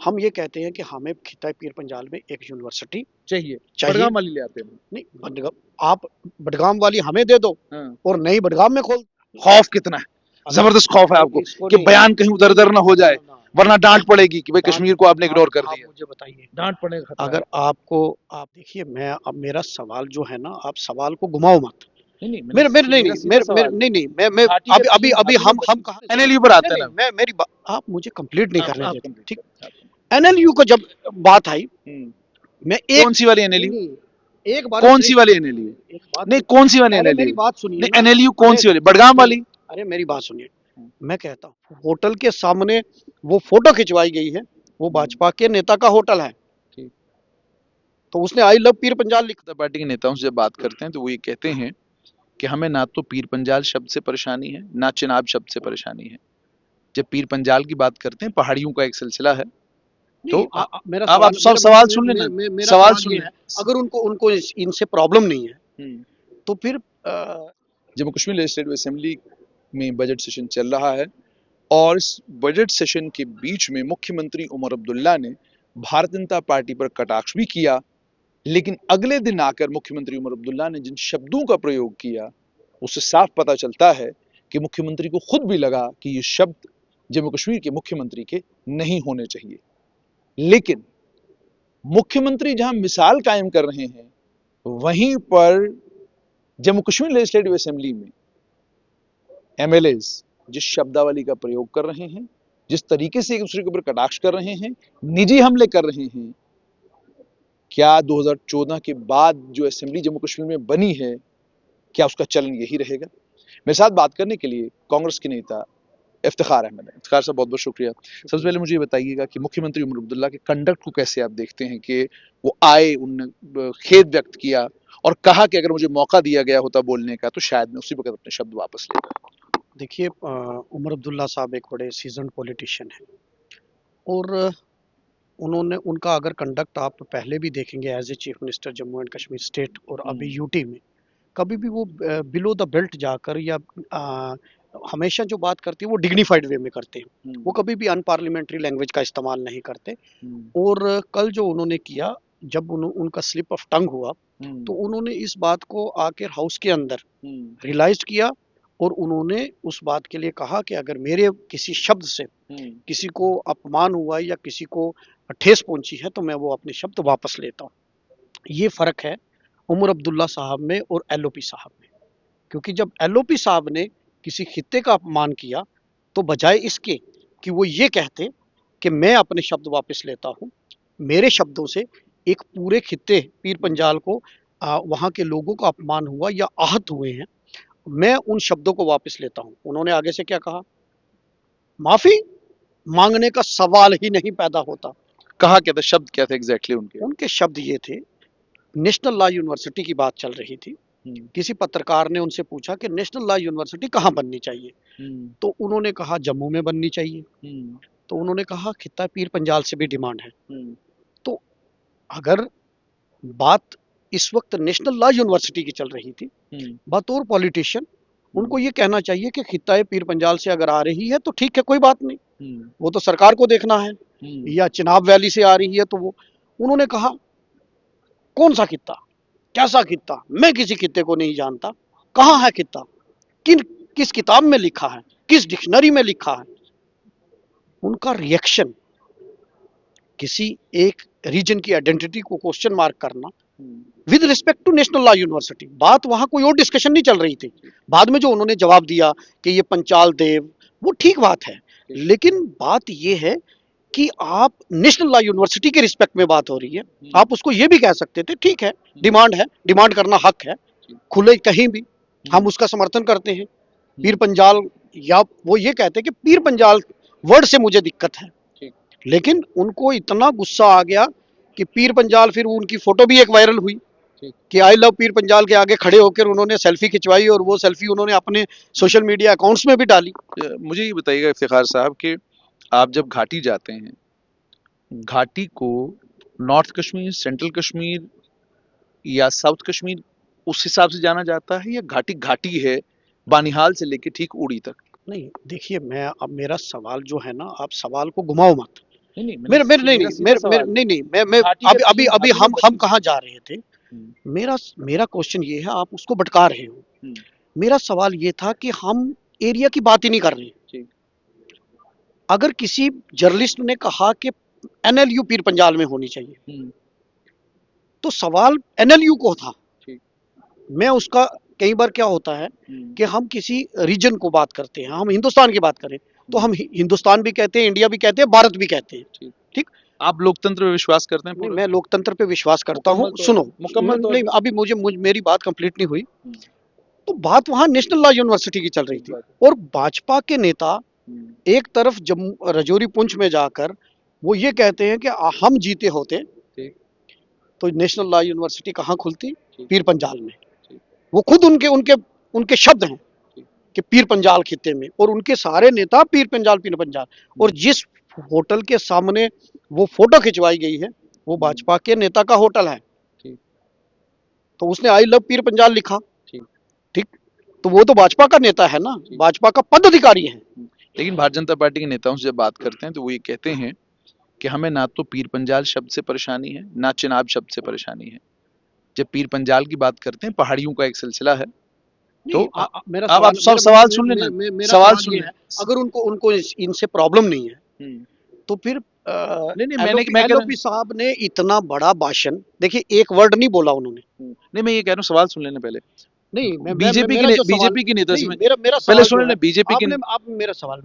हम ये कहते हैं कि हमें खिताए पीर पंजाल में एक यूनिवर्सिटी चाहिए, चाहिए। बड़गाम वाली ले आते हैं। नहीं, आप बडगाम वाली हमें दे दो हाँ। और नई बडगाम में खोल। खौफ कितना है, जबरदस्त खौफ है आपको इसको कि नहीं, बयान कहीं उधर उधर ना हो जाए, ना, वरना डांट पड़ेगी कि भाई डांट, कश्मीर को आपने इग्नोर कर आप दिया। मुझे बताइए, डांट पड़ने का खतरा है। अगर आपको, आप देखिए, मैं अब मेरा सवाल जो है ना, आप सवाल को घुमाओ मत। नहीं नहीं, मेरे मेरे नहीं मेरा नहीं सीधा मेरे मेरे सवाल है। नहीं नहीं मैं घाटी के अभी अभी अभी घाटी हम में कहा एनएलयू पर आते नहीं हैं नहीं, ना। मैं मेरी आप मुझे कंप्लीट नहीं करने आप देते, कंप्लीट ठीक। करें, आप कंप्लीट। एनएलयू को जब बात आई, मैं एक, कौन सी वाली नहीं एनएलयू? नहीं, एक बार कौन सी ब्रेक, वाली एनएलयू? एक बात नहीं, सुन, कौन सी वाली पहले मेरी एनएलयू? बात सुनिए नहीं, ना। एनएलयू कौन अरे सी वाली, बड़गाम मेरी, वाली? अरे मेरी बात सुनिए। मैं कहता हूँ, होटल के सामने वो फोटो खिंचवाई गई है, वो भाजपा के नेता का होटल है, ठीक। तो उसने आई लव पीर पंजाल लिखा। जनता पार्टी के नेताओं से जब बात करते हैं तो वो ये कहते हैं कि हमें ना तो पीर पंजाल शब्द से परेशानी है, ना चिनाब शब्द से परेशानी है। जब पीर पंजाल की बात करते हैं, पहाड़ियों का एक सिलसिला है। तो नहीं, मेरा अब सवाल, आप सब सवाल सुन लेना, मेरा सवाल सवाल सुन ये लें। है, अगर उनको उनको इनसे प्रॉब्लम नहीं है, तो फिर जम्मू कश्मीर लेजिस्लेटिव असेंबली में बजट सेशन चल रहा है और इस बजट सेशन के बीच में मुख्यमंत्री उमर अब्दुल्ला ने भारतीय जनता पार्टी पर कटाक्ष भी किया, लेकिन अगले दिन आकर मुख्यमंत्री उमर अब्दुल्ला ने जिन शब्दों का प्रयोग किया, उससे साफ पता चलता है कि मुख्यमंत्री को खुद भी लगा कि ये शब्द जम्मू कश्मीर के मुख्यमंत्री के नहीं होने चाहिए। लेकिन मुख्यमंत्री जहां मिसाल कायम कर रहे हैं, वहीं पर जम्मू कश्मीर लेजिस्लेटिव असेंबली में एमएलएज जिस शब्दावली का प्रयोग कर रहे हैं, जिस तरीके से एक दूसरे के ऊपर कटाक्ष कर रहे हैं, निजी हमले कर रहे हैं, क्या 2014 के बाद जो असेंबली जम्मू कश्मीर में बनी है, क्या उसका चलन यही रहेगा? मेरे साथ बात करने के लिए कांग्रेस के नेता इफ्तिखार अहमद है। इफ्तिखार साहब, बहुत बहुत शुक्रिया। सबसे पहले मुझे ये बताइएगा कि मुख्यमंत्री उमर अब्दुल्ला के कंडक्ट को कैसे आप देखते हैं कि वो आए, उन्होंने खेद व्यक्त किया और कहा कि अगर मुझे मौका दिया गया होता बोलने का तो शायद मैं उसी वक्त अपने शब्द वापस लेता। देखिए, उमर अब्दुल्ला साहब एक बड़े सीजन्ड पॉलिटिशियन हैं, और उन्होंने, उनका अगर कंडक्ट आप पहले भी देखेंगे as a chief minister Jammu and Kashmir state और अभी यूटी में, कभी भी वो बिलो द बेल्ट जाकर या हमेशा जो बात करते हैं वो डिग्निफाइड वे में करते हैं, वो कभी भी अनपार्लियामेंट्री लैंग्वेज का इस्तेमाल नहीं करते। और कल जो उन्होंने किया, जब उनका स्लिप ऑफ टंग हुआ, तो उन्होंने इस बात को आकर हाउस के अंदर रियलाइज किया, और उन्होंने उस बात के लिए कहा कि अगर मेरे किसी शब्द से किसी को अपमान हुआ या किसी को ठेस पहुंची है, तो मैं वो अपने शब्द वापस लेता हूँ। ये फर्क है उमर अब्दुल्ला साहब में और एलओपी साहब में, क्योंकि जब एलओपी साहब ने किसी खित्ते का अपमान किया, तो बजाय इसके कि वो ये कहते कि मैं अपने शब्द वापस लेता हूँ, मेरे शब्दों से एक पूरे खित्ते पीर पंजाल को, वहाँ के लोगों का अपमान हुआ या आहत हुए हैं, मैं उन शब्दों को वापस लेता हूँ। उन्होंने आगे से क्या कहा, माफी मांगने का सवाल ही नहीं पैदा होता। कहा क्या था, शब्द क्या थे एग्जैक्टली उनके? उनके शब्द ये थे, नेशनल लॉ यूनिवर्सिटी की बात चल रही थी, किसी पत्रकार ने उनसे पूछा कि नेशनल लॉ यूनिवर्सिटी कहाँ बननी चाहिए, तो उन्होंने कहा जम्मू में बननी चाहिए। तो उन्होंने कहा खित्ता पीर पंजाल से भी डिमांड है। तो अगर बात इस वक्त नेशनल लॉ यूनिवर्सिटी की चल रही थी, बतौर पॉलिटिशियन उनको ये कहना चाहिए कि खित्ता पीर पंजाल से अगर आ रही है तो ठीक है, कोई बात नहीं, वो तो सरकार को देखना है, या चिनाब वैली से आ रही है तो वो, उन्होंने कहा कौन सा खित्ता, कैसा खित्ता, मैं किसी खित्ते को नहीं जानता, कहाँ है खित्ता, किस किताब में लिखा है, किस डिक्शनरी में लिखा है। उनका रिएक्शन किसी एक रीजन की आइडेंटिटी को क्वेश्चन मार्क करना with respect to national law university, बात वहां कोई और डिस्कशन नहीं चल रही थी। बाद में जो उन्होंने जवाब दिया कि ये पंचाल देव, वो ठीक बात है, लेकिन बात ये है कि आप नेशनल लॉ यूनिवर्सिटी के रिस्पेक्ट में बात हो रही है, आप उसको ये भी कह सकते थे ठीक है, डिमांड है, डिमांड करना हक है, खुले कहीं भी हम उसका समर्थन करते हैं। पीर पंजाल, या वो ये कहते हैं कि पीर पंजाल वर्ड से मुझे दिक्कत है, लेकिन उनको इतना गुस्सा आ गया कि पीर पंजाल, फिर उनकी फोटो भी एक वायरल हुई कि आई लव पीर पंजाल के आगे खड़े होकर उन्होंने सेल्फी खिंचवाई, और वो सेल्फी उन्होंने अपने सोशल मीडिया अकाउंट्स में भी डाली। मुझे ये बताइएगा इफ्तिखार साहब कि आप जब घाटी जाते हैं, घाटी को नॉर्थ कश्मीर, सेंट्रल कश्मीर या साउथ कश्मीर उस हिसाब से जाना जाता है, या घाटी घाटी है बानिहाल से लेके ठीक उड़ी तक? नहीं, देखिए, मैं अब मेरा सवाल जो है ना, आप सवाल को घुमाओ मत। नहीं मेरे मेरे नहीं मेरा नहीं सीधा मेरे मेरे सवाल है। नहीं नहीं मैं घाटी का अभी अभी तीन अभी भागों में हम 32 कहाँ जा रहे थे। हम्म, मेरा मेरा क्वेश्चन ये है, आप उसको भटका रहे हो। हम्म, मेरा सवाल ये था कि हम एरिया की बात ही नहीं कर रहे। ठीक अगर किसी जर्नलिस्ट ने कहा कि एनएलयू पीर पंजाल में होनी चाहिए, हम्म, तो सवाल एनएलयू को था। ठीक मैं उसका, कई बार क्या होता है हम्म, कि हम किसी रीजन को बात करते हैं, हम हिंदुस्तान की बात करें तो हम हिंदुस्तान भी कहते हैं, इंडिया भी कहते हैं, भारत भी कहते हैं। ठीक ठीक। आप लोकतंत्र में विश्वास करते हैं नहीं, पूरा? मैं लोकतंत्र पे विश्वास करता हूँ। मुकम्मल तौर सुनो, पे, मुकम्मल तौर नहीं पे? अभी मेरी बात कंप्लीट नहीं हुई। हम्म, तो बात वहां नेशनल लॉ यूनिवर्सिटी की चल रही ठीक थी, बात है। और भाजपा के नेता हम्म, एक तरफ जम्मू रजौरी पुंछ में जाकर वो ये कहते हैं कि हम जीते होते ठीक तो नेशनल लॉ यूनिवर्सिटी कहाँ खुलती? ठीक पीर पंजाल में। ठीक वो खुद उनके उनके उनके शब्द हैं ठीक कि पीर पंजाल खित्ते में, और उनके सारे नेता पीर पंजाल पीर पंजाल। और जिस होटल के सामने वो फोटो खिंचवाई गई है वो भाजपा के नेता का होटल है, ठीक तो उसने आई लव पीर पंजाल लिखा। ठीक ठीक। तो वो तो भाजपा का नेता है ना, ठीक। भाजपा का पदाधिकारी है। लेकिन भारतीय जनता पार्टी के नेताओं से जब बात करते हैं तो वो ये कहते हैं कि हमें ना तो पीर पंजाल शब्द से परेशानी है, ना चिनाब शब्द से परेशानी है। जब पीर पंजाल की बात करते हैं, पहाड़ियों का एक सिलसिला है। तो नहीं, मेरा अब आप सवाल सब सवाल सुन लेना, मेरा सवाल सवाल सुन ये लें। है, अगर उनको उनको इनसे प्रॉब्लम नहीं है हम्म, तो फिर नहीं नहीं एलओपी मैं कह रहा एलओपी साहब ने इतना बड़ा भाषण, देखिए एक वर्ड नहीं बोला उन्होंने। नहीं मैं ये कह रहा हूँ, सवाल सुन लेना पहले। नहीं, मेरा जो सवाल, बीजेपी के नेता से नहीं मेरा मेरा पहले सवाल सुन जो लेना, है, बीजेपी के। आपने आप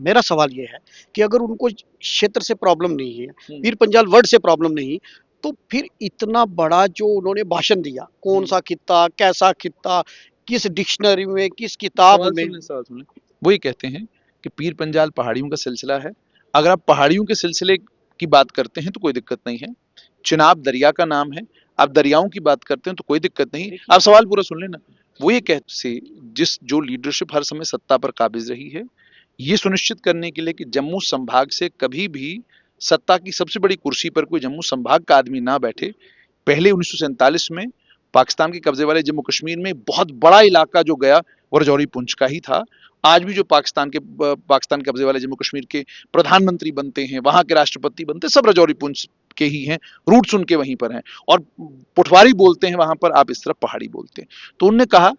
मेरा सवाल ये है कि अगर उनको क्षेत्र से प्रॉब्लम नहीं है, पीर पंजाल वर्ड से प्रॉब्लम नहीं, तो फिर इतना बड़ा जो उन्होंने भाषण दिया, कौन सा खित्ता, कैसा खित्ता, किस डिक्शनरी में, किस किताब में। सवाल सुन लें। वो ये कहते हैं कि पीर पंजाल पहाड़ियों का सिलसिला है। अगर आप पहाड़ियों के सिलसिले की बात करते हैं तो कोई दिक्कत नहीं है। चिनाब दरिया का नाम है। आप दरियाओं की बात करते हैं तो कोई दिक्कत नहीं। आप सवाल पूरा सुन लेना। वो ये कहते से जिस जो लीडरशिप हर समय सत्ता पर काबिज रही है, ये सुनिश्चित करने के लिए कि जम्मू संभाग से कभी भी सत्ता की सबसे बड़ी कुर्सी पर कोई जम्मू संभाग का आदमी ना बैठे। पहले 1947 में पाकिस्तान के कब्जे वाले जम्मू कश्मीर में बहुत बड़ा इलाका जो गया वो रजौरी पुंछ का ही था। आज भी जो पाकिस्तान के कब्जे वाले जम्मू कश्मीर के प्रधानमंत्री बनते हैं, वहां के राष्ट्रपति बनते हैं, सब रजौरी पुंछ के ही हैं, रूट्स उनके वहीं पर हैं। और पुठवारी बोलते हैं वहां पर, आप इस तरफ पहाड़ी बोलते हैं। तो उन्होंने कहा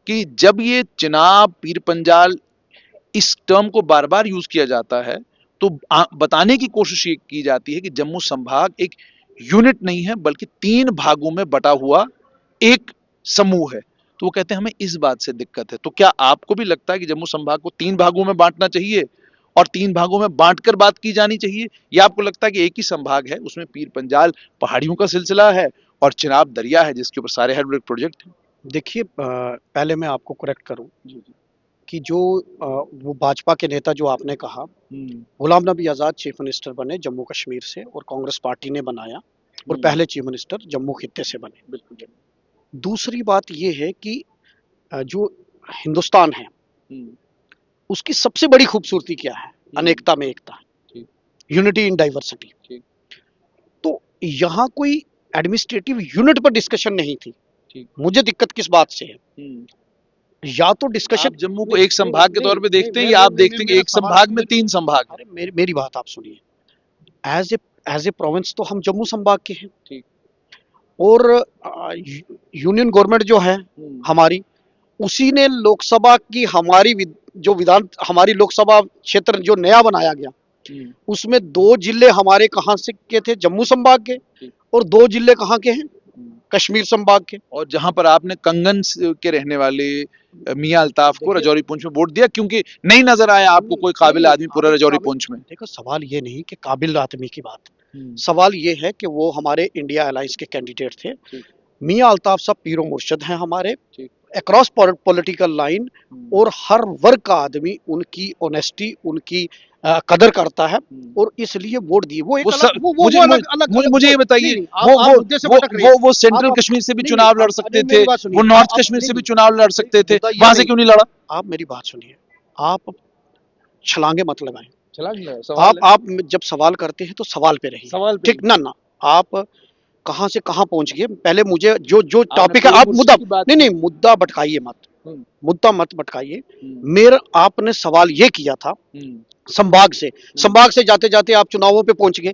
कि जब ये चिनाब पीर पंजाल इस टर्म को बार बार यूज किया जाता है तो बताने की कोशिश ये की जाती है कि जम्मू संभाग एक यूनिट नहीं है बल्कि 3 भागों में बटा हुआ एक समूह है। तो वो कहते हैं हमें इस बात से दिक्कत है। तो क्या आपको भी लगता है कि जम्मू संभाग को 3 भागों में बांटना चाहिए और 3 भागों में बांटकर बात की जानी चाहिए, या आपको लगता है कि एक ही संभाग है, उसमें पीर पंजाल पहाड़ियों का सिलसिला है और चिनाब दरिया है जिसके ऊपर सारे हाइड्रोलिक प्रोजेक्ट हैं? देखिए, पहले मैं आपको करेक्ट करूं कि जो वो भाजपा के नेता जो आपने कहा, गुलाम नबी आज़ाद चीफ मिनिस्टर बने जम्मू कश्मीर से, और कांग्रेस पार्टी ने बनाया, और पहले चीफ मिनिस्टर जम्मू खित्ते से बने। बिल्कुल। दूसरी बात ये है कि जो हिंदुस्तान है उसकी सबसे बड़ी खूबसूरती क्या है? अनेकता में एकता, यूनिटी इन डाइवर्सिटी। तो यहाँ कोई एडमिनिस्ट्रेटिव यूनिट पर डिस्कशन नहीं थी। मुझे दिक्कत किस बात से है? या तो डिस्कशन, आप जम्मू को एक संभाग के तौर पे देखते हैं या आप देखते हैं कि एक संभाग में 3 संभाग? अरे मेरी बात आप सुनिए। एज ए प्रोविंस तो हम जम्मू संभाग के हैं। ठीक। और यूनियन गवर्नमेंट जो है हमारी, उसी ने लोकसभा की हमारी लोकसभा क्षेत्र जो नया बनाया गया, उसमें 2 जिले हमारे कहाँ से के थे? जम्मू संभाग के। और 2 जिले कहाँ के हैं? कश्मीर संभाग के। और जहां पर आपने कंगन के रहने वाले मियां अल्ताफ को रजौरी पुंछ में वोट दिया क्योंकि नहीं नजर आया आपको कोई काबिल आदमी पूरा रजौरी पुंछ में? देखो, सवाल ये नहीं कि काबिल आदमी की बात, सवाल ये है कि वो हमारे इंडिया अलायंस के कैंडिडेट थे। मियां अल्ताफ साहब पीरो मुर्शद हैं हमारे, अक्रॉस पॉलिटिकल लाइन, और हर वर्ग का आदमी उनकी ऑनेस्टी, उनकी कदर करता है, और इसलिए वोट दिए। वो एक मुझे ये बताइए, वो सेंट्रल कश्मीर से भी चुनाव लड़ सकते थे, वो नॉर्थ कश्मीर से भी चुनाव लड़ सकते थे, वहां से क्यों नहीं लड़ा? आप मेरी बात सुनिए, आप छलांगे मत लगाएं। आप जब सवाल करते हैं तो सवाल पे रहिए, ठीक ना? आप कहां से कहां पहुंच गए? पहले मुझे जो टॉपिक है, आप मुद्दा नहीं, मुद्दा भटकाइए मत। मुद्दा मत भटकाइए। मेरा आपने सवाल ये किया था संभाग से जाते जाते आप चुनावों पे पहुंच गए।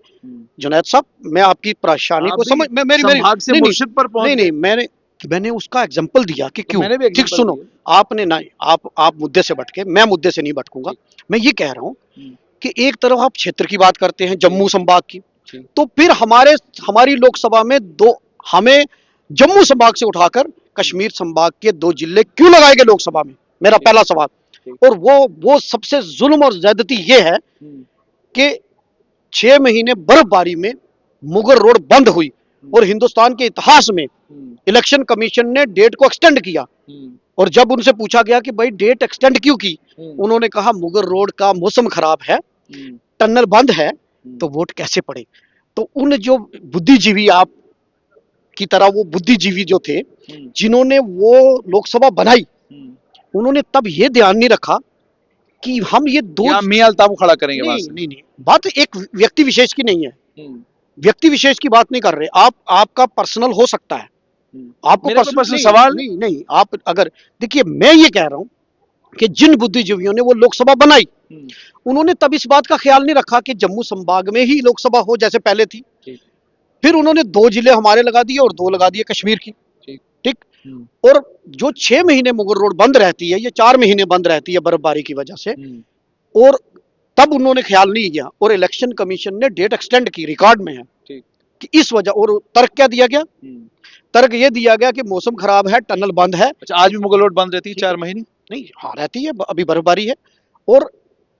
जुनैद साहब, मैं आपकी परेशानी को समझ, मैं मेरी मेरी संभाग से नहीं मुर्शिद पर पहुंच नहीं गए। मैंने मैंने उसका एग्जाम्पल दिया कि क्यों। मैंने भी ठीक example सुनो, दिया। आपने नहीं, आप मुद्दे से भटके, मैं मुद्दे से नहीं भटकूंगा। मैं ये कह रहा हूं कि एक तरफ आप क्षेत्र की बात करते हैं, जम्मू संभाग की, तो फिर हमारी लोकसभा में हमें जम्मू संभाग से उठाकर कश्मीर संभाग के 2 जिले क्यों लगाए गए लोकसभा में, मेरा पहला सवाल। और वो सबसे जुल्म और ज्यादती ये है कि 6 महीने बर्फबारी में मुगल रोड बंद हुई और हिंदुस्तान के इतिहास में इलेक्शन कमीशन ने डेट को एक्सटेंड किया। और जब उनसे पूछा गया कि भाई डेट एक्सटेंड क्यों की, उन्होंने कहा मुगल रोड का मौसम खराब है, टनल बंद है, तो वोट कैसे पड़े। तो उन जो बुद्धिजीवी आप की तरह वो बुद्धिजीवी जो थे जिन्होंने वो लोकसभा बनाई, उन्होंने तब ये ध्यान नहीं रखा कि हम ये दो मियां अल्ताफ खड़ा करेंगे। नहीं, बात एक व्यक्ति विशेष की नहीं है, व्यक्ति विशेष की बात नहीं कर रहे आप। आपका पर्सनल हो सकता है, आपको पर्सनल सवाल नहीं, आप अगर देखिए, मैं ये कह रहा हूं कि जिन बुद्धिजीवियों ने वो लोकसभा बनाई, उन्होंने तब इस बात का ख्याल नहीं रखा कि जम्मू संभाग में ही लोकसभा हो जैसे पहले थी। फिर उन्होंने 2 जिले हमारे लगा दिए और 2 लगा दिए कश्मीर की। ठीक। और जो 6 महीने मुगल रोड बंद रहती है, ये 4 महीने बंद रहती है बर्फबारी की वजह से, और तब उन्होंने ख्याल नहीं किया और इलेक्शन कमीशन ने डेट एक्सटेंड की, रिकॉर्ड में है कि इस वजह। और तर्क क्या दिया गया, तर्क ये दिया गया कि मौसम खराब है, टनल बंद है। अच्छा, आज भी मुगल रोड बंद रहती है 4 महीने? नहीं, हाँ रहती है, अभी बर्फबारी है। और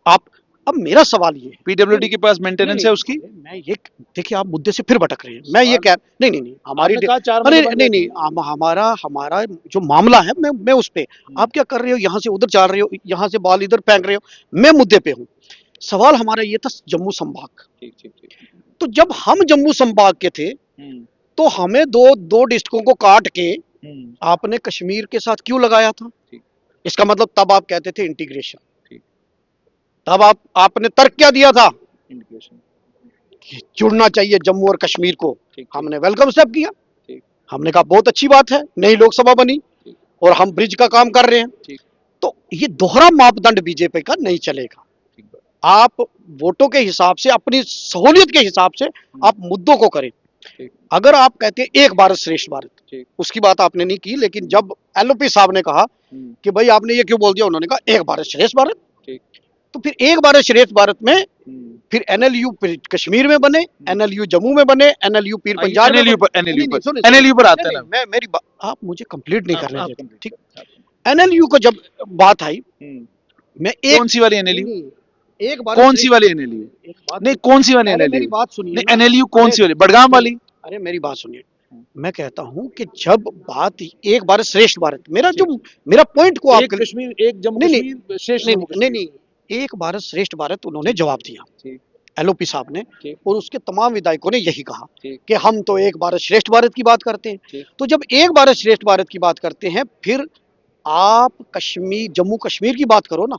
आप, अब मेरा सवाल ये है, पीडब्ल्यूडी के पास मेंटेनेंस है उसकी। मैं ये देखिए, आप मुद्दे से फिर भटक रहे हैं। मैं ये कह नहीं, हमारी नहीं, हमारा जो मामला है, मैं उस पे, आप क्या कर रहे हो, यहाँ से उधर जा रहे हो, यहाँ से बाल इधर फेंक रहे हो। मैं मुद्दे पे हूँ। सवाल हमारा ये था जम्मू संभाग। तो जब हम जम्मू संभाग के थे, तो हमें दो डिस्ट्रिक्टों को काट के आपने कश्मीर के साथ क्यों लगाया था। इसका मतलब तब आप कहते थे इंटीग्रेशन। तब आपने तर्क क्या दिया था, जुड़ना चाहिए जम्मू और कश्मीर को। हमने वेलकम स्टेप किया, हमने कहा बहुत अच्छी बात है, नई लोकसभा बनी और हम ब्रिज का काम कर रहे हैं। तो ये दोहरा मापदंड बीजेपी का नहीं चलेगा। आप वोटों के हिसाब से, अपनी सहूलियत के हिसाब से आप मुद्दों को करें। अगर आप कहते हैं एक भारत श्रेष्ठ भारत, उसकी बात आपने नहीं की, लेकिन जब एलओपी साहब ने कहा कि भाई आपने ये क्यों बोल दिया, उन्होंने कहा एक भारत श्रेष्ठ भारत। तो फिर एक भारत श्रेष्ठ भारत में फिर एनएलयू कश्मीर में बने, एनएलयू जम्मू में बने, एनएलयू पीर पंजाब में, एनएलयू पर आते हैं। मैं मेरी आप मुझे कंप्लीट नहीं करने देते। ठीक, एनएलयू को जब बात आई, मैं कौन सी वाली एनएलयू, एक बार कौन सी वाली एनएलयू, नहीं कौन सी वाली एनएलयू, मेरी बात सुनिए, एनएलयू कौन सी वाली, बडगाम वाली। अरे मेरी बात सुनिए, मैं कहता हूं कि जब बात एक भारत श्रेष्ठ भारत, मेरा पॉइंट को आप कश्मीर, एक जम्मू कश्मीर श्रेष्ठ, नहीं, एक भारत श्रेष्ठ भारत उन्होंने जवाब दिया एलओपी साहब ने, और उसके तमाम विधायकों ने यही कहा कि हम तो एक भारत श्रेष्ठ भारत की बात करते हैं। तो जब एक भारत श्रेष्ठ भारत की बात करते हैं, फिर आप जम्मू कश्मीर की बात करो ना।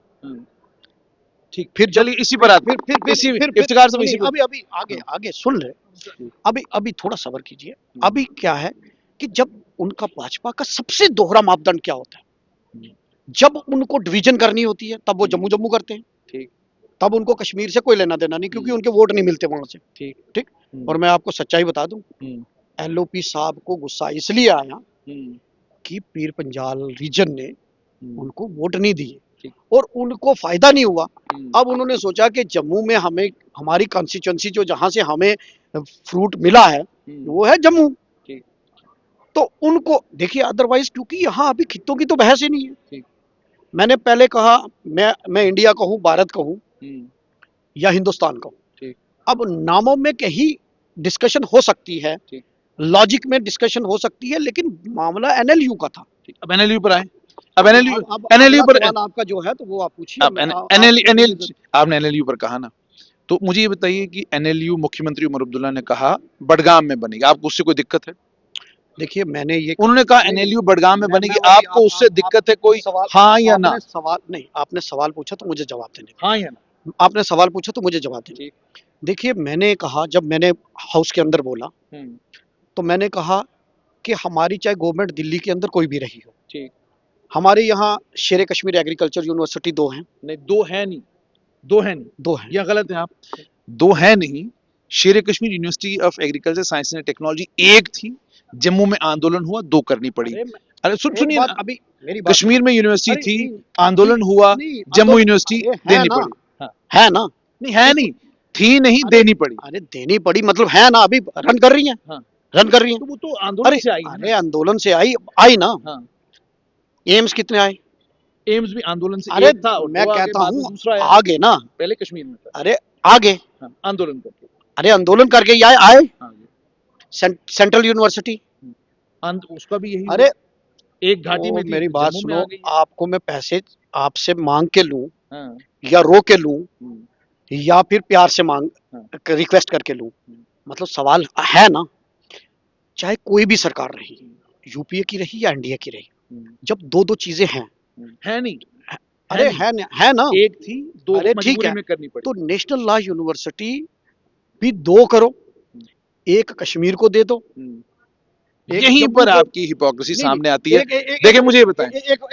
ठीक, फिर चलिए इसी पर आते, फिर इसी इफ्तिखार से इसी अभी आगे सुन रहे, अभी थोड़ा सब्र कीजिए। अभी क्या है कि जब उनका भाजपा का सबसे दोहरा मापदंड क्या होता है, जब उनको डिवीजन करनी होती है तब वो जम्मू जम्मू करते हैं। ठीक, तब उनको कश्मीर से कोई लेना देना नहीं, क्योंकि उनके वोट नहीं मिलते वहां से। ठीक, और मैं आपको सच्चाई बता दूं, एलओपी साहब को गुस्सा इसलिए आया कि पीर पंजाल रीजन ने उनको वोट नहीं दिए और उनको फायदा नहीं हुआ। अब उन्होंने सोचा कि जम्मू में हमें, हमारी कॉन्स्टिट्यूंसी जो जहां से हमें फ्रूट मिला है वो है जम्मू। तो उनको देखिए, अदरवाइज क्योंकि यहाँ अभी खित्तों की तो बहस ही नहीं है। मैंने पहले कहा, मैं इंडिया कहूँ, भारत कहूँ या हिंदुस्तान कहूँ, अब नामों में कहीं डिस्कशन हो सकती है, लॉजिक में डिस्कशन हो सकती है, लेकिन मामला एनएलयू का था। अब एनएलयू पर आए, अब एनएलयू पर आपका जो है तो वो आप पूछिए। आपने एनएलयू पर कहा ना, तो मुझे ये बताइए कि एनएलयू मुख्यमंत्री उमर अब्दुल्ला ने कहा बडगाम में बनेगी, आपको उससे कोई दिक्कत है? देखिए, मैंने ये, उन्होंने कहा एनएलयू बडगाम में बनेगी, आपको उससे दिक्कत है कोई? हाँ या ना? सवाल नहीं, आपने सवाल पूछा तो मुझे जवाब देने, हाँ या ना, आपने सवाल पूछा तो मुझे जवाब देने। देखिए, मैंने कहा, जब मैंने हाउस के अंदर बोला तो मैंने कहा कि हमारी चाहे गवर्नमेंट दिल्ली के अंदर कोई भी रही हो, हमारे यहाँ शेर कश्मीर एग्रीकल्चर यूनिवर्सिटी 2 हैं। नहीं, दो है नहीं, दो है नहीं, 2 हैं। या गलत है आप? दो है नहीं, शेर Kashmir university of agriculture science and technology एक थी, जम्मू में आंदोलन हुआ, दो करनी पड़ी। अरे सुनिए ना, अभी मेरी बात कश्मीर में यूनिवर्सिटी थी, नहीं, आंदोलन हुआ, जम्मू यूनिवर्सिटी है देनी ना, पड़ी। हाँ। है ना, नहीं है नहीं, थी नहीं, देनी पड़ी। अरे देनी पड़ी मतलब है ना, अभी रन कर रही है। हाँ। रन कर रही है। तो वो तो आंदोलन से आई है अरे ना। आंदोलन से आई ना। हाँ। एम्स कितने आए? एम्स भी आंदोलन से अरे एक था, और मैं वो आगे कहता बाद में हूँ दूसरा आया। आगे ना, पहले कश्मीर में था। अरे आगे। हाँ, आंदोलन करके। अरे आंदोलन करके ही आए। हाँ, सेंट्रल यूनिवर्सिटी, उसका भी यही अरे हुआ। एक घाटी में थी, मेरी बात जम्मू में सुनो, आ गई। आपको मैं पैसे आपसे मांग के लूं हाँ। या रो के लूं हम्म। या फिर प्यार से मांग हाँ। रिक्वेस्ट करके लूं, मतलब सवाल है ना, चाहे कोई भी सरकार रही, यूपीए की रही या एनडीए की रही, जब दो दो चीजें हैं। है नहीं, अरे है ना, एक थी, दो अरे ठीक मजबूरी है, में करनी पड़ी। तो नेशनल लॉ यूनिवर्सिटी भी 2 करो, एक कश्मीर को दे दो। यहीं पर आपकी हिपोक्रेसी सामने आती है। देखिए मुझे ये बताएं, एक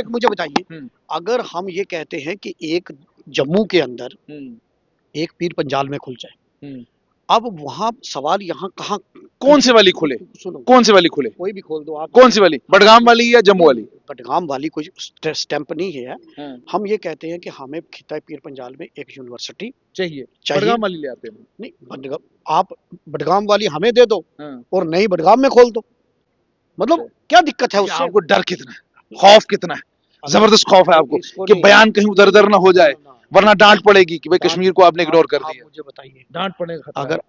मुझे बताइए, अगर हम ये कहते हैं कि एक जम्मू के अंदर एक पीर पंजाल में खुल जाए, अब वहां सवाल यहाँ कहाँ, कौन से वाली खुले? सुनो, कौन से वाली खुले? कोई भी खोल दो आप। कौन सी वाली, बडगाम वाली या जम्मू वाली? बडगाम वाली कोई स्टैंप नहीं है। हम ये कहते हैं कि हमें खिता पीर पंजाल में एक यूनिवर्सिटी चाहिए। बडगाम वाली ले आते हैं। नहीं, बडगाम आप बडगाम वाली हमें दे दो और नई बडगाम में खोल दो, मतलब क्या दिक्कत है उससे? आपको डर कितना है, खौफ कितना है? जबरदस्त खौफ है आपको कि बयान कहीं उधर उधर ना हो जाए, वरना डांट पड़ेगी कि भाई कश्मीर को आपने इग्नोर कर दिया। मुझे बताइए, डांट पड़ेगा अगर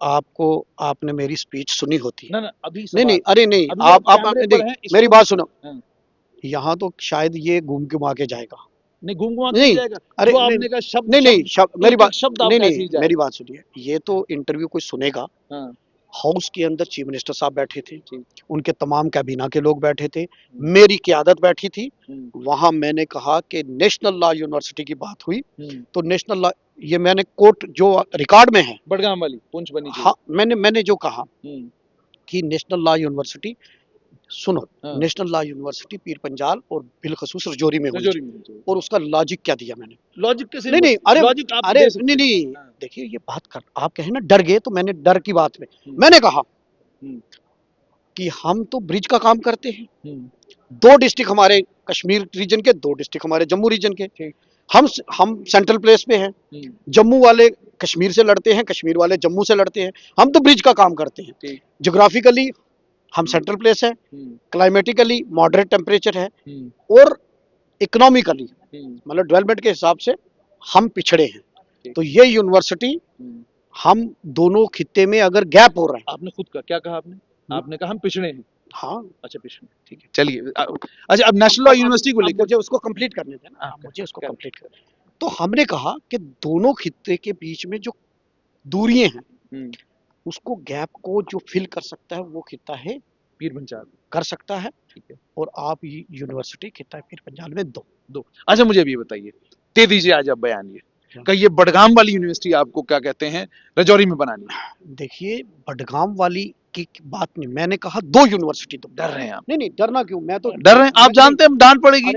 आपने मेरी स्पीच सुनी होती। ना अभी नहीं, अरे नहीं, आप मेरी बात सुनो, यहाँ तो शायद ये घूम घुमा के जाएगा। नहीं, घूम घुमा के जाएगा। अरे आपने कहा शब्द, नहीं, मेरी बात शब्द, नहीं, मेरी बात सुनिए, ये तो इंटरव्यू कोई सुनेगा। हाउस के अंदर चीफ मिनिस्टर साहब बैठे थे, उनके तमाम कैबिना के लोग बैठे थे, मेरी क़यादत बैठी थी, वहां मैंने कहा कि नेशनल लॉ यूनिवर्सिटी की बात हुई, तो नेशनल लॉ, ये मैंने कोर्ट जो रिकॉर्ड में है, बडगाम वाली पुंछ बनी। हाँ, मैंने जो कहा कि नेशनल लॉ यूनिवर्सिटी, सुनो, national law university Pir Panjal और बिलखसूस रजौरी में हुई, और उसका लॉजिक क्या दिया मैंने? लॉजिक कैसे? नहीं, अरे नहीं, देखिए ये बात कर, आप कहें ना डर गए, तो मैंने डर की बात में मैंने कहा कि हम तो ब्रिज का काम करते हैं, 2 डिस्ट्रिक्ट हमारे कश्मीर रीजन के, 2 डिस्ट्रिक्ट हमारे जम्मू रीजन के, हम सेंट्रल प्लेस पे हैं, जम्मू वाले कश्मीर से लड़ते हैं, कश्मीर वाले जम्मू से लड़ते हैं, हम तो ब्रिज का काम करते हैं। ज्योग्राफिकली हम सेंट्रल प्लेस है, क्लाइमेटिकली मॉडरेट टेम्परेचर है, और इकोनॉमिकली मतलब डेवलपमेंट के हिसाब से हम पिछड़े हैं। तो ये यूनिवर्सिटी हम दोनों खित्ते में अगर गैप हो रहा है। आपने खुद का क्या कहा? आपने कहा हम पिछड़े हैं। हाँ, अच्छा, पिछड़े, ठीक है, चलिए। अच्छा, अब नेशनल लॉ यूनिवर्सिटी को लेकर मुझे उसको कंप्लीट करने देना, मुझे उसको कंप्लीट करने। तो हमने कहा कि दोनों खित्ते के बीच में जो दूरियां हैं, उसको गैप को जो फिल कर सकता है वो खित्ता है पीर पंजाल, कर सकता है, ठीक है, और आप यूनिवर्सिटी खित्ता पीर पंजाल में दो। अच्छा, मुझे भी बताइए, दे दीजिए आज आप बयान, ये ये बडगाम वाली यूनिवर्सिटी आपको क्या कहते हैं रजौरी में बनानी है? देखिए, बडगाम वाली की बात नहीं, मैंने कहा 2 यूनिवर्सिटी दो। डर रहे हैं आप? नहीं, डरना क्यों, मैं तो डर रहे हैं, आप जानते हैं डांट पड़ेगी,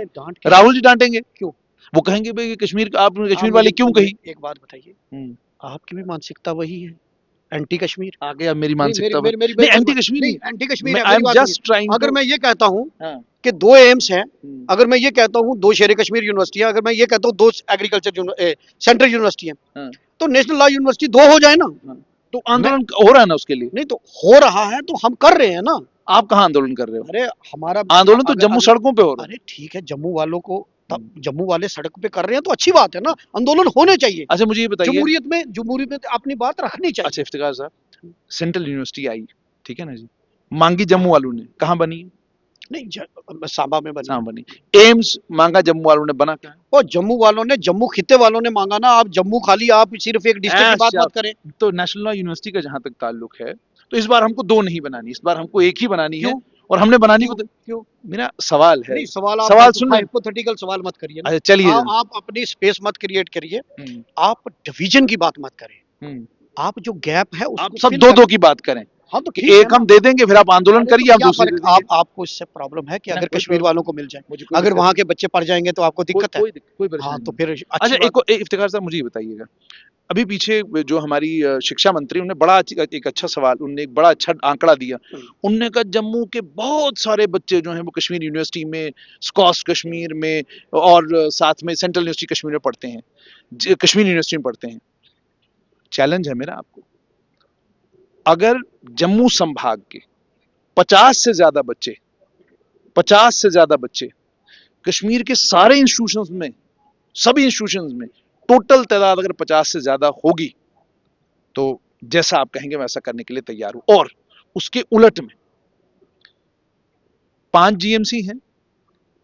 राहुल जी डांटेंगे। क्यों? वो कहेंगे भाई कश्मीर, आपने कश्मीर वाली क्यों कही? एक बात बताइए, आपकी भी मानसिकता वही है, एंटी कश्मीर। आगे अब मेरी मानसिकता नहीं, एंटी कश्मीर नहीं, एंटी कश्मीर है। I am just trying. अगर मैं ये कहता हूँ कि 2 एम्स हैं, अगर मैं ये कहता हूँ 2 शेर कश्मीर यूनिवर्सिटी है, अगर मैं ये कहता हूँ 2 एग्रीकल्चर सेंट्रल यूनिवर्सिटी है, तो नेशनल लॉ यूनिवर्सिटी 2 हो जाए ना। तो आंदोलन हो रहा है ना उसके लिए? नहीं, तो हो रहा है तो हम कर रहे हैं ना। आप कहाँ आंदोलन कर रहे हो? अरे हमारा आंदोलन तो जम्मू सड़कों पे हो रहा है। अरे ठीक है, जम्मू वालों को, जम्मू वाले सड़क पे कर रहे हैं तो अच्छी बात है ना, आंदोलन होने चाहिए। अच्छा, मुझे ये बताइए, जमहूरियत में अपनी बात रखनी चाहिए। अच्छा इफ्तिकार साहब, सेंट्रल यूनिवर्सिटी आई, ठीक है ना जी, मांगी जम्मू वालों ने, कहाँ बनी? नहीं, सांबा में बनी। एम्स मांगा जम्मू वालों ने, बना क्या? और जम्मू वालों ने, जम्मू खित्ते वालों ने मांगा ना। आप जम्मू खाली, आप सिर्फ एक डिस्ट्रिक्ट की बात मत करें। तो नेशनल लॉ यूनिवर्सिटी का जहां तक ताल्लुक है, तो इस बार हमको 2 नहीं बनानी, इस बार हमको एक ही बनानी है, और हमने बनानी को क्यों? मेरा सवाल है, सवाल सुन, हाइपोथेटिकल सवाल मत करिए। अच्छा चलिए, आप अपनी स्पेस मत क्रिएट करिए, आप डिवीजन की बात मत करें, आप जो गैप है आप सब 2-2 की बात करें। हाँ तो कि ठीक है एक ना। हम दे देंगे फिर आप आंदोलन अरे तो करिए, हम क्या दूसरे दे फर्क, देंगे। आपको इससे प्रॉब्लम है कि ना अगर कोई कश्मीर प्रॉब्लम, वालों को मिल जाए, मुझे कोई अगर दिक्कत वहां नहीं, के बच्चे पढ़ जाएंगे तो आपको कोई दिक्कत है? कोई कोई हाँ परेशानी तो नहीं। फिर अच्छा अच्छी बात है। इफ्तिखार साहब मुझे ये बताइएगा, अभी पीछे जो हमारी शिक्षा मंत्री, उन्होंने बड़ा एक अच्छा सवाल, उन्होंने एक बड़ा अच्छा आंकड़ा दिया। उनने कहा जम्मू के बहुत सारे बच्चे जो हैं वो कश्मीर यूनिवर्सिटी में, स्कॉस कश्मीर में और साथ में सेंट्रल यूनिवर्सिटी कश्मीर में पढ़ते हैं, कश्मीर यूनिवर्सिटी में पढ़ते हैं। चैलेंज है मेरा आपको, अगर जम्मू संभाग के 50 से ज्यादा बच्चे 50 से ज्यादा बच्चे कश्मीर के सारे इंस्टीट्यूशंस में, सभी इंस्टीट्यूशंस में टोटल तादाद अगर 50 से ज्यादा होगी, तो जैसा आप कहेंगे वैसा करने के लिए तैयार हूं। और उसके उलट में 5 जीएमसी हैं,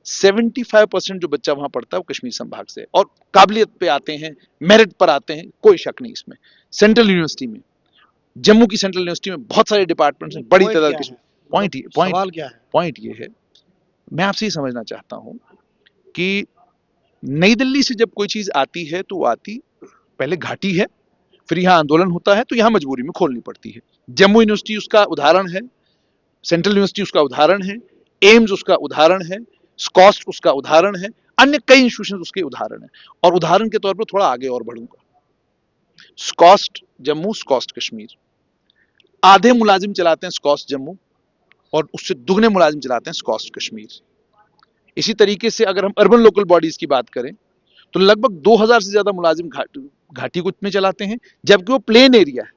75% जो बच्चा वहां पढ़ता है वो कश्मीर संभाग से है, और काबिलियत पे आते हैं, मेरिट पर आते हैं, कोई शक नहीं इसमें। सेंट्रल यूनिवर्सिटी में, जम्मू की सेंट्रल यूनिवर्सिटी में बहुत सारे डिपार्टमेंट्स हैं, बड़ी पॉइंट तादाद क्या के। है, मतलब सवाल क्या है? पॉइंट ये है, मैं आपसे ये समझना चाहता हूं कि नई दिल्ली से जब कोई चीज आती है तो आती पहले घाटी है, फिर यहाँ आंदोलन होता है तो यहाँ मजबूरी में खोलनी पड़ती है। जम्मू यूनिवर्सिटी उसका उदाहरण है, सेंट्रल यूनिवर्सिटी उसका उदाहरण है, एम्स उसका उदाहरण है, स्कॉस्ट उसका उदाहरण है, अन्य कई इंस्टीट्यूशन उसके उदाहरण है। और उदाहरण के तौर पर थोड़ा आगे और बढ़ूंगा, स्कॉस्ट जम्मू, स्कॉस्ट कश्मीर, आधे मुलाजिम चलाते हैं स्कॉस्ट जम्मू और उससे दुगने मुलाजिम चलाते हैं स्कॉस्ट कश्मीर। इसी तरीके से अगर हम अर्बन लोकल बॉडीज की बात करें तो लगभग 2000 से ज्यादा मुलाजिम घाटी कुछ में चलाते हैं, जबकि वो प्लेन एरिया है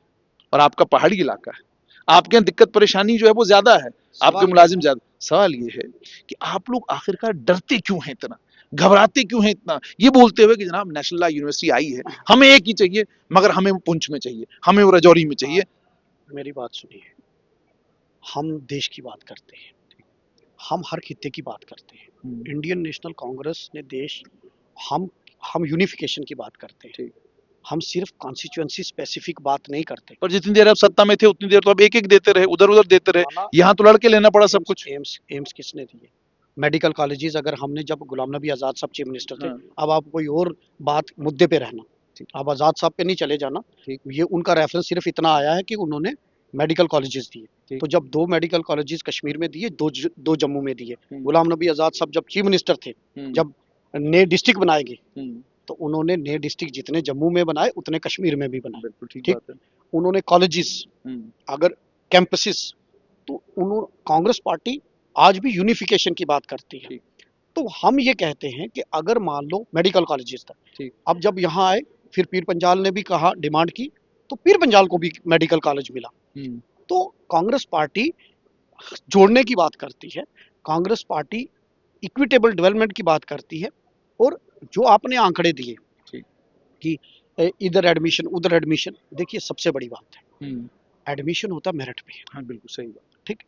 और आपका पहाड़ी इलाका है। आपके यहाँ दिक्कत परेशानी जो है वो ज्यादा है, आपके मुलाजिम ज्यादा। सवाल ये है कि आप लोग आखिरकार डरते क्यों हैं इतना, घबराते क्यों हैं इतना, ये बोलते हुए कि जनाब नेशनल लॉ यूनिवर्सिटी आई है, हमें एक ही चाहिए, मगर हमें वो पुंछ में चाहिए, हमें वो राजौरी में चाहिए। मेरी बात सुनिए, हम देश की बात करते हैं, हम हर खित्ते की बात करते हैं। इंडियन नेशनल कांग्रेस ने देश, हम यूनिफिकेशन की बात करते हैं, हम सिर्फ कॉन्स्टिट्यूएंसी स्पेसिफिक बात नहीं करते। पर जितनी देर आप सत्ता में थे उतनी देर तो आप एक एक देते रहे, उधर उधर देते रहे, यहाँ तो लड़के लेना पड़ा सब कुछ। एम्स किसने दिए? मेडिकल कॉलेजेस, अगर हमने, जब गुलाम नबी आजाद साहब चीफ मिनिस्टर थे, अब आप कोई और बात मुद्दे पे रहना, अब आजाद साहब पे नहीं चले जाना, ये उनका रेफरेंस सिर्फ इतना आया है कि उन्होंने मेडिकल कॉलेजेस दिए, तो जब 2 मेडिकल कॉलेजेस कश्मीर में दिए, दो जम्मू में दिए। गुलाम नबी आजाद साहब जब चीफ मिनिस्टर थे, जब नए डिस्ट्रिक्ट बनाए गए, तो उन्होंने नए डिस्ट्रिक्ट जितने जम्मू में बनाए उतने कश्मीर में भी बनाए। ठीक, उन्होंने कॉलेजेस, अगर कैंपसेस, तो उन्होंने, कांग्रेस पार्टी आज भी यूनिफिकेशन की बात करती है। तो हम ये कहते हैं कि अगर मान लो मेडिकल कॉलेजेस था, अब जब यहाँ आए, फिर पीर पंजाल ने भी कहा, डिमांड की, तो पीर पंजाल को भी मेडिकल कॉलेज मिला। तो कांग्रेस पार्टी जोड़ने की बात करती है, कांग्रेस पार्टी इक्विटेबल डेवलपमेंट की बात करती है। और जो आपने आंकड़े दिए कि इधर एडमिशन उधर एडमिशन, देखिए सबसे बड़ी बात है, एडमिशन होता मेरिट पे। हाँ बिल्कुल सही बात। ठीक,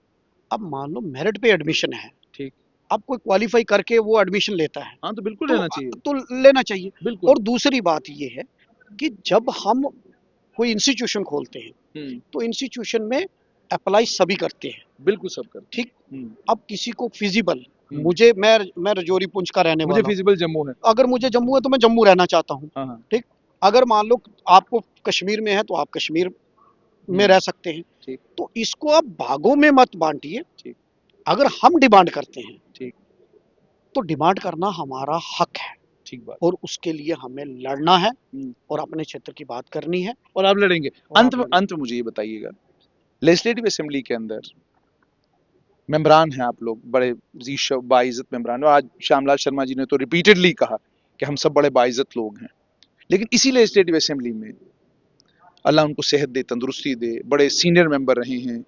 अब मान लो मेरिट पे एडमिशन है, ठीक, अब कोई क्वालिफाई करके वो एडमिशन लेता है, हाँ तो बिल्कुल तो लेना चाहिए, तो लेना चाहिए। बिल्कुल। और दूसरी बात ये है कि जब हम कोई इंस्टीट्यूशन खोलते हैं, तो इंस्टीट्यूशन में अप्लाई सभी करते हैं, बिल्कुल सब करते। ठीक, अब किसी को फिजिबल, मुझे, मैं रजौरी पुंछ का रहने वाला हूं, फिजिबल जम्मू है, अगर मुझे जम्मू है तो मैं जम्मू रहना चाहता हूँ। ठीक, अगर मान लो आपको कश्मीर में है तो आप कश्मीर में रह सकते हैं। तो इसको आप भागों में मत बांटिए। अगर हम डिमांड करते हैं, ठीक, तो डिमांड करना हमारा हक है, ठीक बात, और उसके लिए हमें लड़ना है और अपने क्षेत्र की बात करनी है, और आप लड़ेंगे। अंत में मुझे ये बताइएगा, लेजिस्लेटिव असेंबली के अंदर मेंबरान हैं आप लोग, बड़े बाइज्जत मेंबरान, और आज श्यामलाल शर्मा जी ने तो रिपीटेडली कहा कि हम सब बड़े बाइज्जत लोग हैं। लेकिन इसी लेजिस्लेटिव असेंबली में, अल्लाह उनको सेहत दे, तंदुरुस्ती दे, बड़े सीनियर मेंबर रहे हैं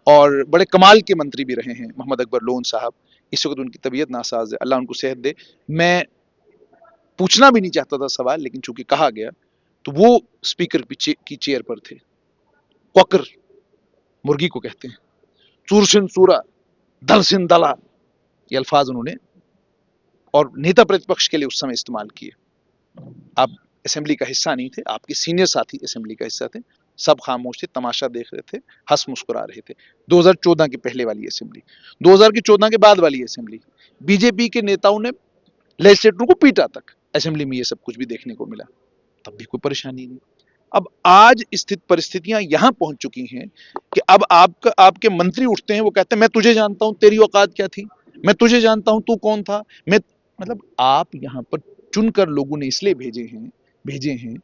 और बड़े कमाल के मंत्री भी रहे हैं, मोहम्मद अकबर लोन साहब। इस वक्त उनकी तबीयत नासाज है, अल्लाह उनको सेहत दे। मैं पूछना भी नहीं चाहता था सवाल, लेकिन चूंकि कहा गया, तो वो स्पीकर की चेयर पर थे। क्वकर मुर्गी को कहते हैं, चूरसिन सूरा, दलसिन दला, ये अल्फाज उन्होंने और नेता प्रतिपक्ष के लिए उस समय इस्तेमाल किए। आप असेंबली का हिस्सा नहीं थे, आपके सीनियर साथी असेंबली का हिस्सा थे, सब खामोश थे, तमाशा देख रहे थे, हंस मुस्कुरा रहे थे। 2014 के पहले वाली असेंबली, 2014 के बाद वाली असेंबली, बीजेपी के नेताओं ने लेजिस्लेटरों को पीटा तक, असेंबली में ये सब कुछ भी देखने को मिला, तब भी कोई परेशानी नहीं। अब आज स्थित परिस्थितियां यहां पहुंच चुकी हैं कि अब आपके मंत्री उठते हैं, वो कहते हैं मैं तुझे जानता हूं, तेरी औकात क्या थी, मैं तुझे जानता हूं, तू कौन था, मैं मतलब आप यहां पर चुनकर लोगों ने इसलिए भेजे हैं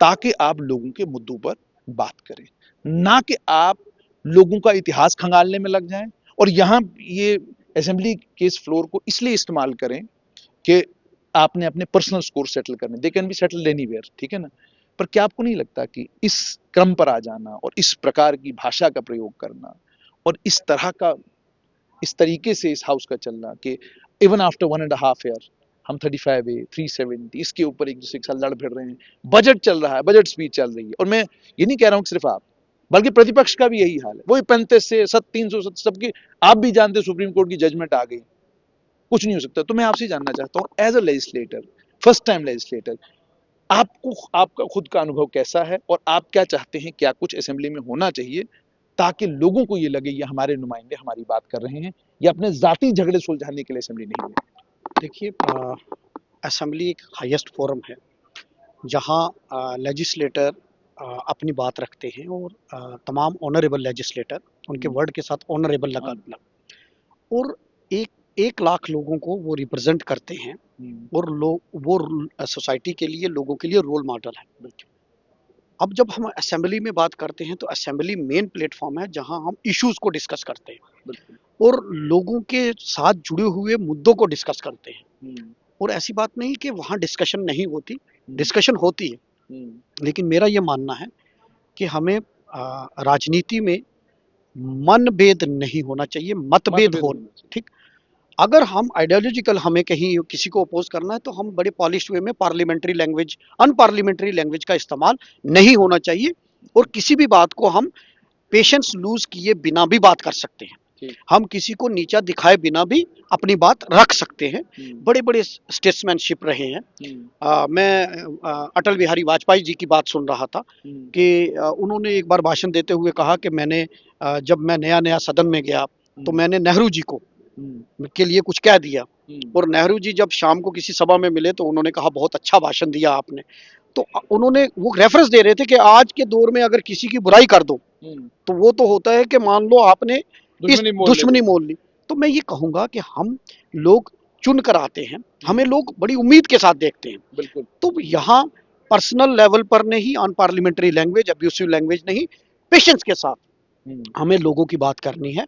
ताकि आप लोगों के मुद्दों पर बात करें, ना कि आप लोगों का इतिहास खंगालने में लग जाएं और यहां ये असेंबली के इस फ्लोर को इसलिए इस्तेमाल करें कि आपने अपने पर्सनल स्कोर सेटल करने, they can be settled anywhere, ठीक है ना। पर क्या आपको नहीं लगता कि इस क्रम पर आ जाना और इस प्रकार की भाषा का प्रयोग करना और इस तरीके से इस हाउस का चलना कि इवन आफ्टर 1.5 ईयर हम 35 है 370 इसके ऊपर एक दूसरे के साथ लड़ भिड़ रहे हैं, बजट चल रहा है, बजट स्पीच चल रही है, और मैं ये नहीं कह रहा हूं कि सिर्फ आप, बल्कि प्रतिपक्ष का भी यही हाल है, वही 35 से 300 सबकी, आप भी जानते सुप्रीम कोर्ट की जजमेंट आ गई, कुछ नहीं हो सकता। तो मैं आपसे जानना चाहता हूं as a legislator, first time legislator, आपका खुद का अनुभव कैसा है और आप क्या चाहते हैं, क्या कुछ असेंबली में होना चाहिए ताकि लोगों को ये लगे ये हमारे नुमाइंदे हमारी बात कर रहे हैं, या अपने जाती झगड़े सुलझाने के लिए असेंबली नहीं है। देखिए, असेंबली एक हाईएस्ट फोरम है जहां लेजिस्लेटर अपनी बात रखते हैं, और तमाम ऑनरेबल लेजिस्लेटर उनके वर्ड के साथ ऑनरेबल लगा लगा, और एक 1 लाख लोगों को वो रिप्रेजेंट करते हैं, और लोग वो सोसाइटी के लिए, लोगों के लिए रोल मॉडल है। अब जब हम असेंबली में बात करते हैं तो असेंबली मेन प्लेटफॉर्म है जहां हम इश्यूज को डिस्कस करते हैं और लोगों के साथ जुड़े हुए मुद्दों को डिस्कस करते हैं। और ऐसी बात नहीं कि वहां डिस्कशन नहीं होती, डिस्कशन होती है, लेकिन मेरा ये मानना है कि हमें राजनीति में मनभेद नहीं होना चाहिए, मतभेद हो। ठीक, अगर हम आइडियोलॉजिकल, हमें कहीं किसी को अपोज करना है तो हम बड़े पॉलिश्ड वे में पार्लियामेंट्री लैंग्वेज, अनपार्लियामेंट्री लैंग्वेज का इस्तेमाल नहीं होना चाहिए, और किसी भी बात को हम पेशेंस लूज किए बिना भी बात कर सकते हैं। हम किसी को नीचा दिखाए बिना भी अपनी बात रख सकते हैं। बड़े बड़े स्टेट्समैनशिप रहे हैं। मैं अटल बिहारी वाजपेयी जी की बात सुन रहा था कि उन्होंने एक बार भाषण देते हुए कहा कि मैंने जब मैं नया नया सदन में गया तो मैंने नेहरू जी को के लिए कुछ कह दिया, और नेहरू जी जब शाम को किसी सभा में मिले तो उन्होंने कहा बहुत अच्छा भाषण दिया आपने। तो उन्होंने वो रेफरेंस दे रहे थे कि आज के दौर में अगर किसी की बुराई कर दो तो वो तो होता है कि मान लो आपने दुश्मनी मोल ली। तो मैं ये कहूंगा कि हम लोग चुन कर आते हैं, हमें लोग बड़ी उम्मीद के साथ देखते हैं। बिल्कुल। तो यहाँ पर्सनल लेवल पर नहीं, अनपार्लियामेंट्री लैंग्वेज, अब्यूसिव लैंग्वेज नहीं, पेशेंस के साथ हमें लोगों की बात करनी है।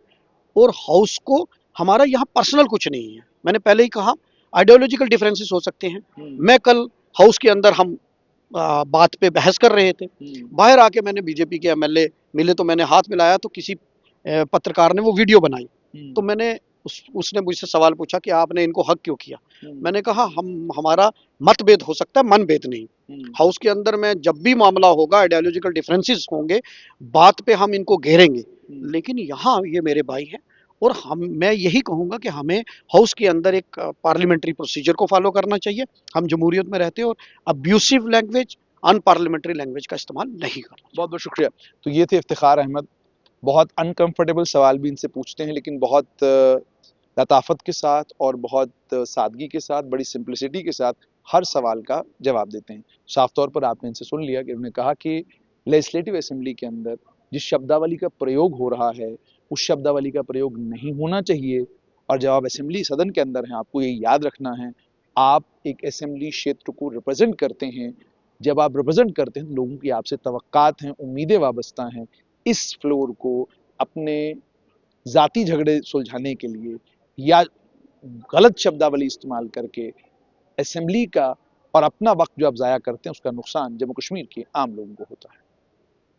और हाउस को, हमारा यहाँ पर्सनल कुछ नहीं है, मैंने पहले ही कहा, आइडियोलॉजिकल डिफरेंसेस हो सकते हैं। मैं कल हाउस के अंदर हम बात पे बहस कर रहे थे, बाहर आके मैंने बीजेपी के एमएलए मिले तो मैंने हाथ मिलाया, तो किसी पत्रकार ने वो वीडियो बनाई, तो मैंने उसने मुझसे सवाल पूछा कि आपने इनको हक क्यों किया। मैंने कहा हमारा मतभेद हो सकता है, मनभेद नहीं। हाउस के अंदर में जब भी मामला होगा, आइडियोलॉजिकल डिफरेंसेस होंगे, बात पे हम इनको घेरेंगे, लेकिन यहाँ ये मेरे भाई हैं, और मैं यही कहूंगा कि हमें हाउस के अंदर एक पार्लियामेंट्री प्रोसीजर को फॉलो करना चाहिए। हम जमहूरियत में रहते हैं और अब्यूसिव लैंग्वेज, अनपार्लियामेंट्री लैंग्वेज का इस्तेमाल नहीं करना। बहुत बहुत शुक्रिया। तो ये थे इफ्तिखार अहमद, बहुत अनकंफर्टेबल सवाल भी इनसे पूछते हैं, लेकिन बहुत लताफत के साथ और बहुत सादगी के साथ, बड़ी सिंप्लिसिटी के साथ हर सवाल का जवाब देते हैं। साफ तौर पर आपने इनसे सुन लिया कि उन्होंने कहा कि लेजिस्लेटिव असेंबली के अंदर जिस शब्दावली का प्रयोग हो रहा है उस शब्दावली का प्रयोग नहीं होना चाहिए, और जब आप असेंबली सदन के अंदर हैं आपको ये याद रखना है, आप एक असेंबली क्षेत्र को रिप्रेजेंट करते हैं। जब आप रिप्रेजेंट करते हैं तो लोगों की आपसे तवक्कात हैं, उम्मीदें वाबस्ता हैं। इस फ्लोर को अपने जाती झगड़े सुलझाने के लिए या गलत शब्दावली इस्तेमाल करके असेंबली का और अपना वक्त जो आप ज़ाया करते हैं उसका नुकसान जम्मू कश्मीर के आम लोगों को होता है।